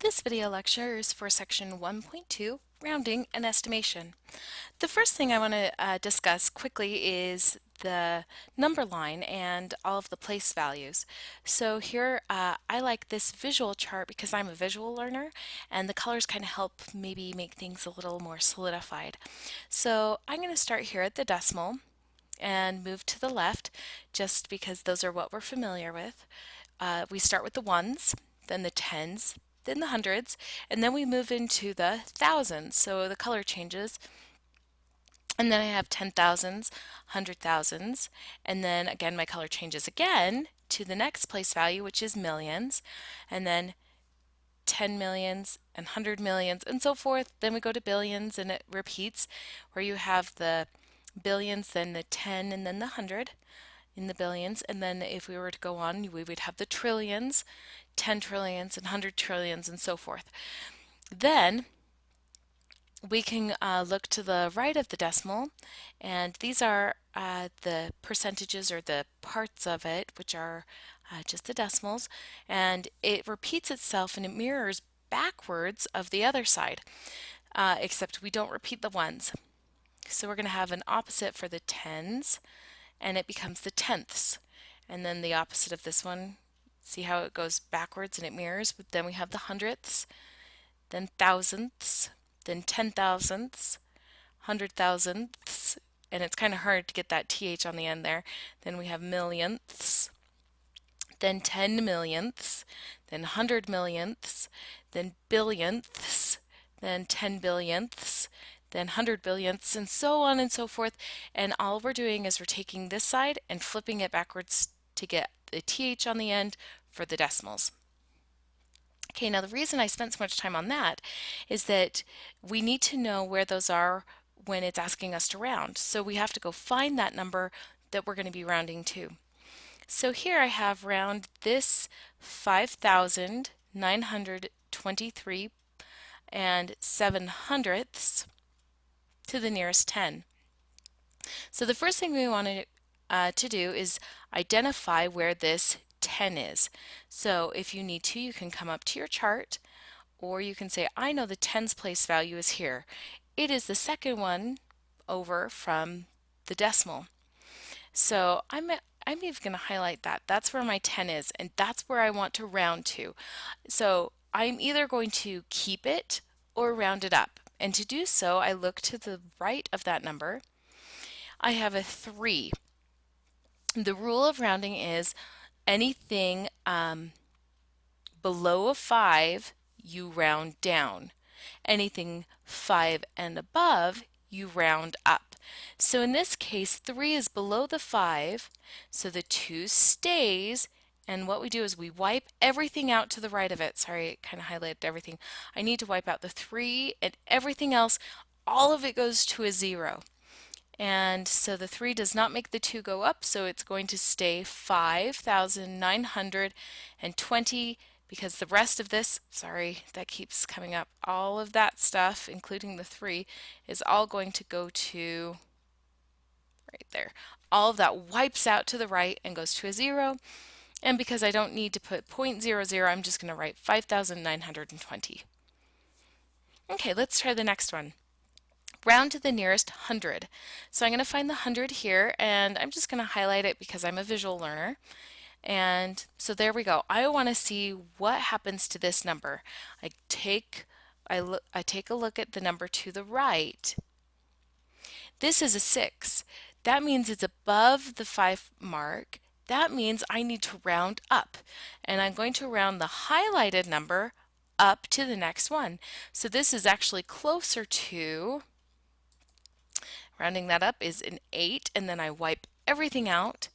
This video lecture is for section 1.2, Rounding and Estimation. The first thing I want to discuss quickly is the number line and all of the place values. So here I like this visual chart because I'm a visual learner and the colors kind of help maybe make things a little more solidified. So I'm going to start here at the decimal and move to the left just because those are what we're familiar with. We start with the ones, then the tens, then the hundreds, and then we move into the thousands. So the color changes. And then I have 10,000s, 100,000s, and then again my color changes again to the next place value, which is millions, and then 10 millions and 100 millions and so forth. Then we go to billions and it repeats where you have the billions, then the 10, and then the 100 in the billions. And then if we were to go on, we would have the trillions, 10 trillions and 100 trillions and so forth. Then we can look to the right of the decimal, and these are the percentages or the parts of it, which are just the decimals, and it repeats itself and it mirrors backwards of the other side, except we don't repeat the ones. So we're going to have an opposite for the tens, and it becomes the tenths. And then the opposite of this one, see how it goes backwards and it mirrors, but then we have the hundredths, then thousandths, then 10,000ths, 100,000ths, and it's kind of hard to get that th on the end there. Then we have millionths, then 10 millionths, then 100 millionths, then billionths, then 10 billionths, then 100 billionths, and so on and so forth. And all we're doing is we're taking this side and flipping it backwards to get the th on the end for the decimals. Okay, now the reason I spent so much time on that is that we need to know where those are when it's asking us to round. So we have to go find that number that we're going to be rounding to. So here I have round this 5,923 and 7 hundredths to the nearest 10. So the first thing we want to do is identify where this 10 is. So if you need to, you can come up to your chart, or you can say, I know the tens place value is here. It is the second one over from the decimal. So I'm even going to highlight that. That's where my 10 is, and that's where I want to round to. So I'm either going to keep it or round it up. And to do so, I look to the right of that number. I have a 3. The rule of rounding is anything below a 5, you round down. Anything 5 and above, you round up. So in this case, 3 is below the 5, so the 2 stays, and what we do is we wipe everything out to the right of it. Sorry, it kind of highlighted everything. I need to wipe out the 3 and everything else. All of it goes to a 0. And so the 3 does not make the 2 go up, so it's going to stay 5,920 because the rest of this, sorry, that keeps coming up, all of that stuff, including the 3, is all going to go to right there. All of that wipes out to the right and goes to a 0. And because I don't need to put 0.00, I'm just going to write 5,920. Okay, let's try the next one. Round to the nearest 100. So I'm going to find the 100 here, and I'm just going to highlight it because I'm a visual learner. And so there we go. I want to see what happens to this number. I take a look at the number to the right. This is a 6. That means it's above the 5 mark. That means I need to round up. And I'm going to round the highlighted number up to the next one. So this is actually closer to, rounding that up is an 8, and then I wipe everything out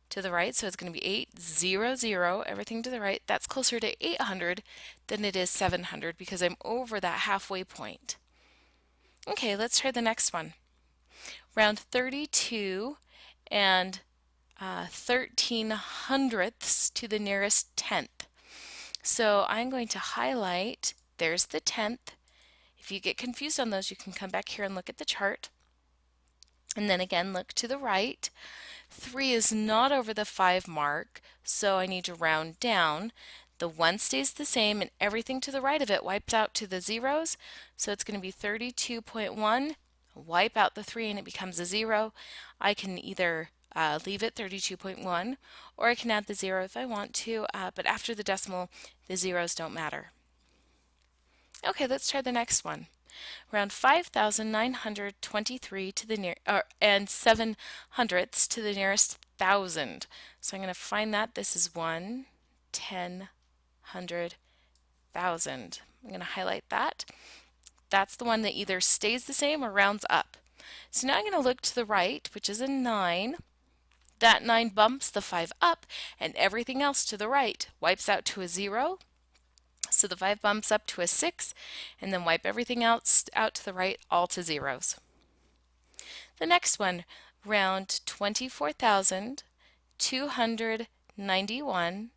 to the right, so it's going to be 800, everything to the right. That's closer to 800 than it is 700 because I'm over that halfway point. Okay, let's try the next one. Round 32 and 13 hundredths to the nearest tenth. So I'm going to highlight, there's the tenth. If you get confused on those, you can come back here and look at the chart. And then again, look to the right. 3 is not over the 5 mark, so I need to round down. The 1 stays the same and everything to the right of it wipes out to the zeros. So it's going to be 32.1, wipe out the 3 and it becomes a 0. I can either leave it 32.1 or I can add the 0 if I want to, but after the decimal, the zeros don't matter. Okay, let's try the next one. Round 5,923 to the near and 7 hundredths to the nearest thousand. So I'm going to find that. This is 1, 10, 100, 1,000. I'm going to highlight that. That's the one that either stays the same or rounds up. So now I'm going to look to the right, which is a 9. That 9 bumps the 5 up, and everything else to the right wipes out to a 0. So the 5 bumps up to a 6, and then wipe everything else out to the right, all to zeros. The next one, round 24,291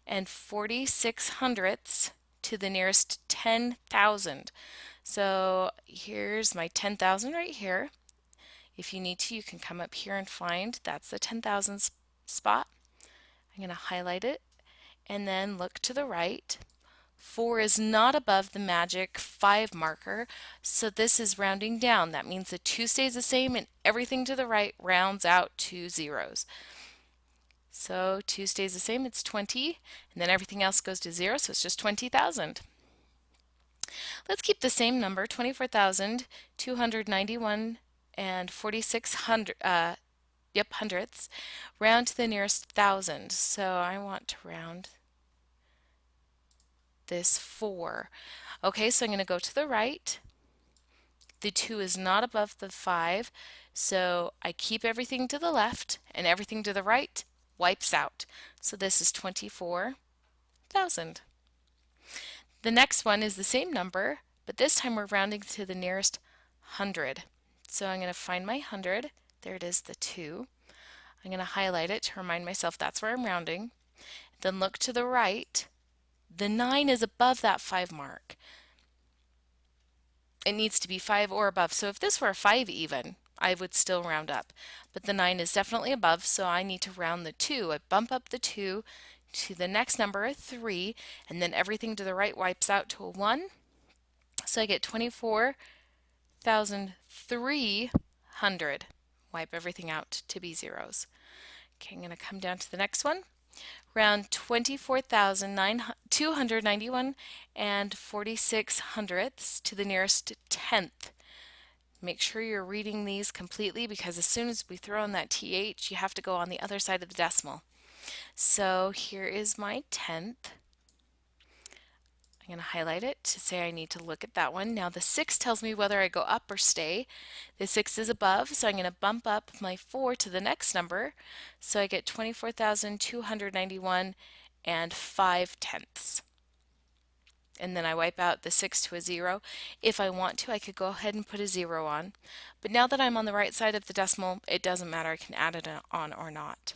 and 46 hundredths to the nearest 10,000. So here's my 10,000 right here. If you need to, you can come up here and find that's the 10,000 spot. I'm going to highlight it and then look to the right. 4 is not above the magic 5 marker, so this is rounding down. That means the 2 stays the same and everything to the right rounds out to zeros. So 2 stays the same, it's 20, and then everything else goes to 0, so it's just 20,000. Let's keep the same number, 24,291 and 46 hundredths, round to the nearest thousand. So I want to round this 4. Okay, so I'm going to go to the right. The 2 is not above the 5, so I keep everything to the left, and everything to the right wipes out. So this is 24,000. The next one is the same number, but this time we're rounding to the nearest 100. So I'm going to find my 100. There it is, the 2. I'm going to highlight it to remind myself that's where I'm rounding. Then look to the right. The 9 is above that 5 mark. It needs to be 5 or above. So if this were a 5 even, I would still round up. But the 9 is definitely above, so I need to round the 2. I bump up the 2 to the next number, a 3, and then everything to the right wipes out to a 1. So I get 24,300. Wipe everything out to be zeros. Okay, I'm going to come down to the next one. Round 24,291 and 46 hundredths to the nearest tenth. Make sure you're reading these completely because as soon as we throw in that TH, you have to go on the other side of the decimal. So here is my tenth. I'm going to highlight it to say I need to look at that one. Now the 6 tells me whether I go up or stay. The 6 is above, so I'm going to bump up my 4 to the next number. So I get 24,291 and 5 tenths. And then I wipe out the 6 to a 0. If I want to, I could go ahead and put a 0 on. But now that I'm on the right side of the decimal, it doesn't matter. I can add it on or not.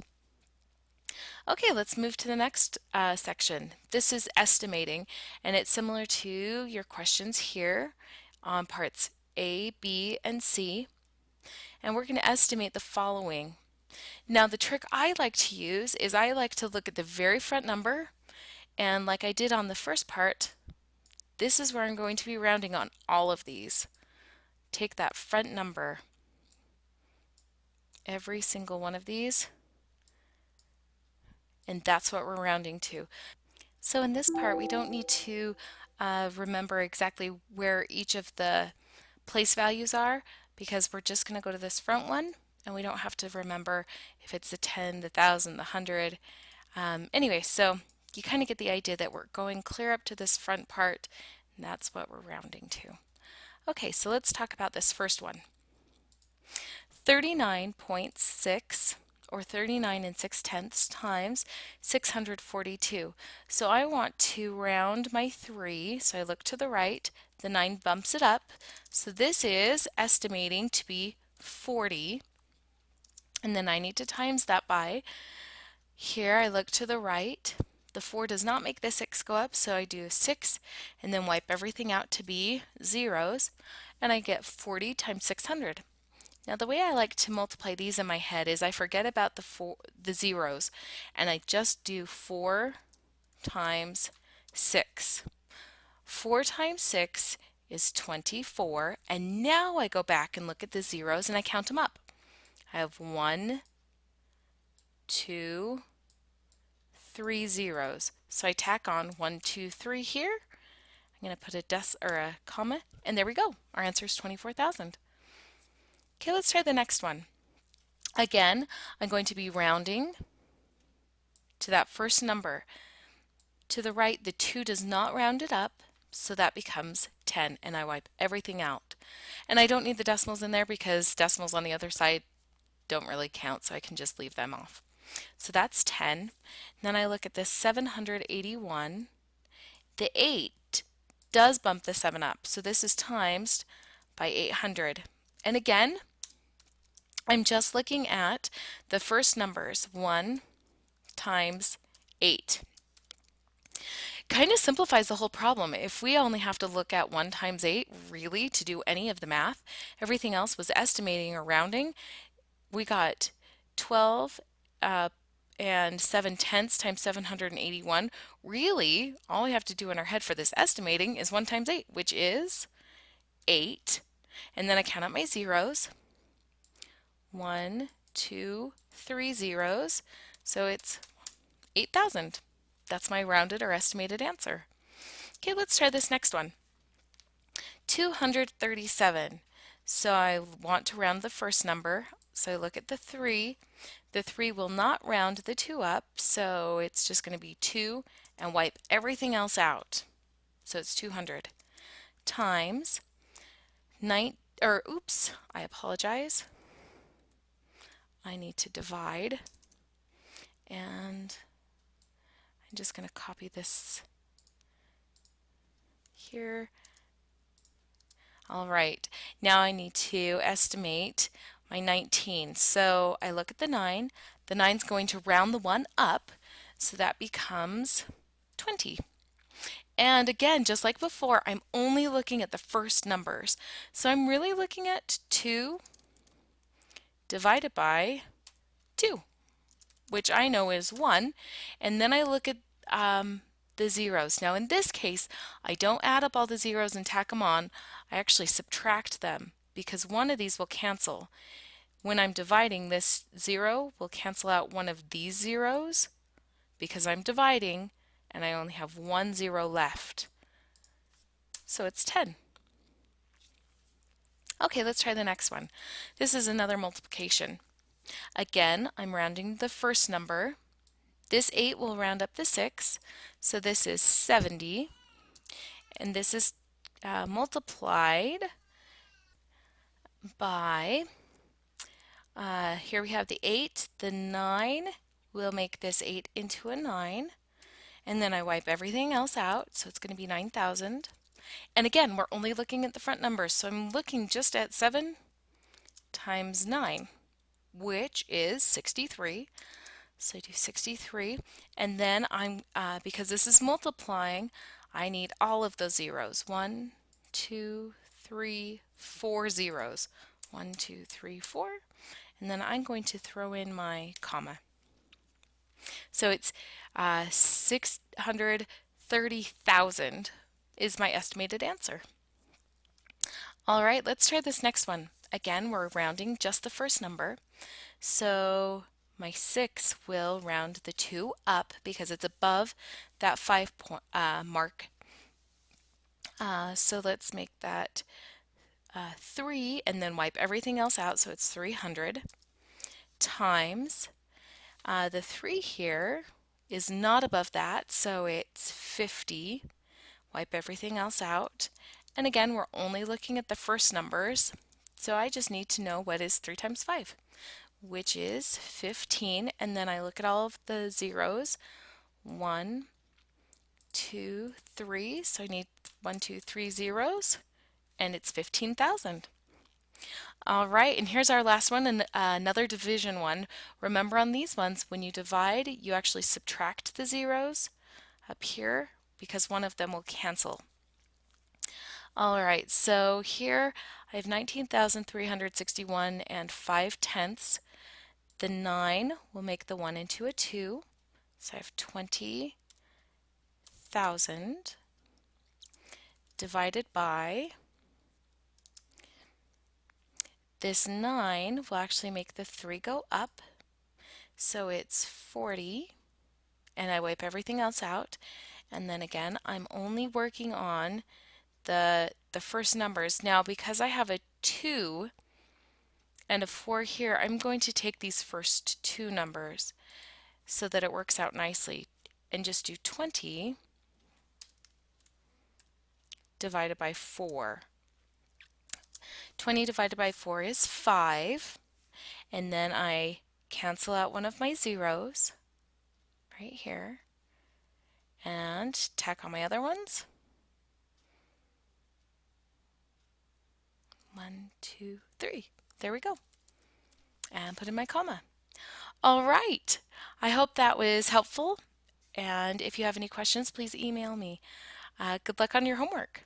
Okay, let's move to the next section. This is estimating, and it's similar to your questions here on parts A, B, and C. And we're going to estimate the following. Now, the trick I like to use is I like to look at the very front number, and like I did on the first part, this is where I'm going to be rounding on all of these. Take that front number, every single one of these, and that's what we're rounding to. So in this part, we don't need to remember exactly where each of the place values are because we're just going to go to this front one and we don't have to remember if it's the 10, the 1,000, the 100. Anyway, so you kind of get the idea that we're going clear up to this front part and that's what we're rounding to. Okay, so let's talk about this first one. 39.6 or 39 and 6 tenths times 642. So I want to round my 3, so I look to the right, the 9 bumps it up, so this is estimating to be 40, and then I need to times that by. Here I look to the right, the 4 does not make the 6 go up, so I do 6 and then wipe everything out to be zeros, and I get 40 times 600. Now the way I like to multiply these in my head is I forget about the zeros and I just do 4 times 6. 4 times 6 is 24, and now I go back and look at the zeros and I count them up. I have 1, 2, 3 zeros. So I tack on 1, 2, 3 here. I'm going to put a comma, and there we go. Our answer is 24,000. Okay, let's try the next one. Again, I'm going to be rounding to that first number. To the right, the 2 does not round it up, so that becomes 10, and I wipe everything out. And I don't need the decimals in there because decimals on the other side don't really count, so I can just leave them off. So that's 10. Then I look at this 781. The 8 does bump the 7 up, so this is times by 800. And again, I'm just looking at the first numbers, 1 times 8. Kind of simplifies the whole problem. If we only have to look at 1 times 8 really to do any of the math, everything else was estimating or rounding, we got 12 and 7/10 times 781. Really, all we have to do in our head for this estimating is 1 times 8, which is 8. And then I count up my zeros. 1, 2, 3 zeros. So it's 8,000. That's my rounded or estimated answer. Okay, let's try this next one. 237. So I want to round the first number. So I look at the 3. The 3 will not round the 2 up, so it's just going to be 2 and wipe everything else out. So it's 200 times I apologize. I need to divide, and I'm just going to copy this here. All right, now I need to estimate my 19. So I look at the 9. The 9's going to round the 1 up, so that becomes 20. And again, just like before, I'm only looking at the first numbers. So I'm really looking at 2 divided by 2, which I know is 1. And then I look at the zeros. Now in this case, I don't add up all the zeros and tack them on. I actually subtract them because one of these will cancel. When I'm dividing, this 0 will cancel out one of these zeros because I'm dividing and I only have 1 0 left. So it's 10. Okay, let's try the next one. This is another multiplication. Again, I'm rounding the first number. This 8 will round up the 6, so this is 70, and this is multiplied by, here we have the 8, the 9, we'll make this 8 into a 9, and then I wipe everything else out, so it's going to be 9,000. And again, we're only looking at the front numbers, so I'm looking just at 7 times 9, which is 63. So I do 63, and then I'm, because this is multiplying, I need all of those zeros. 1, 2, 3, 4 zeros. 1, 2, 3, 4, and then I'm going to throw in my comma. So it's 630,000 is my estimated answer. All right, let's try this next one. Again, we're rounding just the first number. So my 6 will round the 2 up because it's above that 5 mark. So let's make that 3 and then wipe everything else out, so it's 300 times the 3 here is not above that, so it's 50. Wipe everything else out. And again, we're only looking at the first numbers, so I just need to know what is 3 times 5, which is 15, and then I look at all of the zeros. 1, 2, 3, so I need 1, 2, 3 zeros, and it's 15,000. All right, and here's our last one, and another division one. Remember on these ones, when you divide, you actually subtract the zeros up here because one of them will cancel. All right, so here I have 19,361 and 5/10. The 9 will make the 1 into a 2, so I have 20,000 1,000 divided by this 9 will actually make the 3 go up, so it's 40, and I wipe everything else out. And then again, I'm only working on the first numbers. Now, because I have a 2 and a 4 here, I'm going to take these first two numbers so that it works out nicely and just do 20 divided by 4. 20 divided by 4 is 5, and then I cancel out one of my zeros right here and tack on my other ones. 1, 2, 3. There we go. And put in my comma. All right. I hope that was helpful. And if you have any questions, please email me. Good luck on your homework.